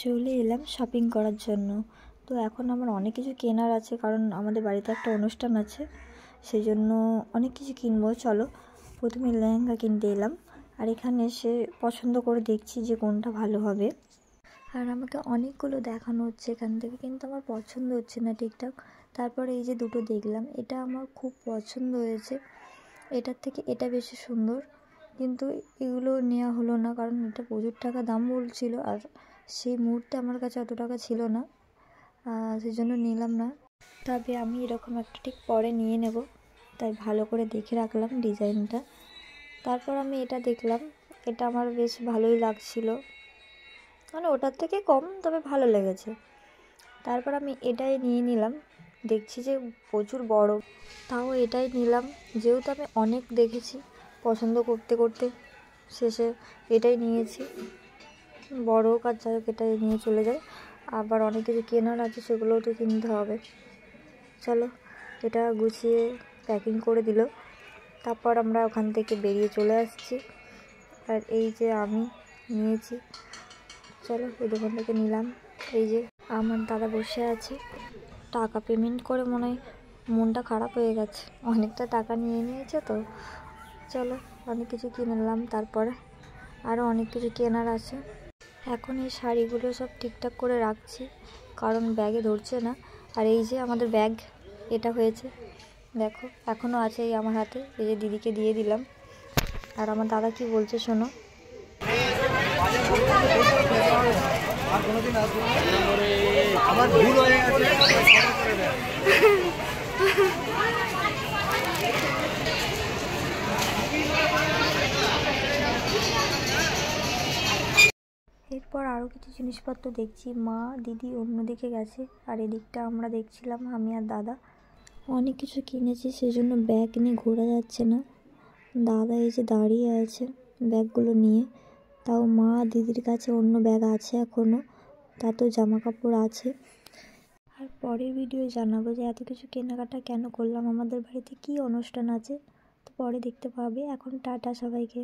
চলে এলাম শপিং করার জন্য। তো এখন আমার অনেক কিছু কেনার আছে, কারণ আমাদের বাড়িতে একটা অনুষ্ঠান আছে, সেই জন্য অনেক কিছু কিনবো। চলো প্রথমে লেহেঙ্গা কিনতে এলাম, আর এখানে এসে পছন্দ করে দেখছি যে কোনটা ভালো হবে। আর আমাকে অনেকগুলো দেখানো হচ্ছে এখান থেকে, কিন্তু আমার পছন্দ হচ্ছে না ঠিকঠাক। তারপরে এই যে দুটো দেখলাম, এটা আমার খুব পছন্দ হয়েছে, এটার থেকে এটা বেশি সুন্দর, কিন্তু এগুলো নেওয়া হলো না, কারণ এটা প্রচুর টাকা দাম বলছিল, আর সেই মুহূর্তে আমার কাছে অত টাকা ছিল না, সেই জন্য নিলাম না। তবে আমি এরকম একটা ঠিক পরে নিয়ে নেব, তাই ভালো করে দেখে রাখলাম ডিজাইনটা। তারপর আমি এটা দেখলাম, এটা আমার বেশ ভালোই লাগছিল, মানে ওটার থেকে কম, তবে ভালো লেগেছে। তারপর আমি এটাই নিয়ে নিলাম, দেখছি যে প্রচুর বড়, তাও এটাই নিলাম, যেহেতু আমি অনেক দেখেছি, পছন্দ করতে করতে শেষে এটাই নিয়েছি। বড় হোক আর যাই হোক, এটাই নিয়ে চলে যায়। আবার অনেক কিছু কেনার আছে, সেগুলোও তো কিনতে হবে। চলো, এটা গুছিয়ে প্যাকিং করে দিল। তারপর আমরা ওখান থেকে বেরিয়ে চলে আসছি। আর এই যে আমি নিয়েছি, চলো এই দোকান থেকে নিলাম। এই যে আমার দাদা বসে আছে, টাকা পেমেন্ট করে মনে হয় মনটা খারাপ হয়ে গেছে, অনেকটা টাকা নিয়ে নিয়েছে তো। চলো অনেক কিছু কিনে নিলাম, তারপরে আরও অনেক কিছু কেনার আছে। এখন এই শাড়িগুলো সব ঠিকঠাক করে রাখছি, কারণ ব্যাগে ধরছে না। আর এই যে আমাদের ব্যাগ, এটা হয়েছে, দেখো এখনও আছে এই আমার হাতে, এই যে দিদিকে দিয়ে দিলাম। আর আমার দাদা কি বলছে শোনো। আমার ভুল হয়ে গেছে। এরপর আরও কিছু জিনিসপত্র দেখছি, মা দিদি অন্যদিকে গেছে, আর এদিকটা আমরা দেখছিলাম আমি আর দাদা। অনেক কিছু কিনেছি, সেই জন্য ব্যাগ নিয়ে ঘোরা যাচ্ছে না। দাদা এই যে দাঁড়িয়ে আছে ব্যাগগুলো নিয়ে, তাও মা দিদির কাছে অন্য ব্যাগ আছে এখনও, তাতেও জামা কাপড় আছে। আর পরের ভিডিও জানাবো যে এত কিছু কেনাকাটা কেন করলাম, আমাদের বাড়িতে কী অনুষ্ঠান আছে, তো পরে দেখতে পাবে। এখন টাটা সবাইকে।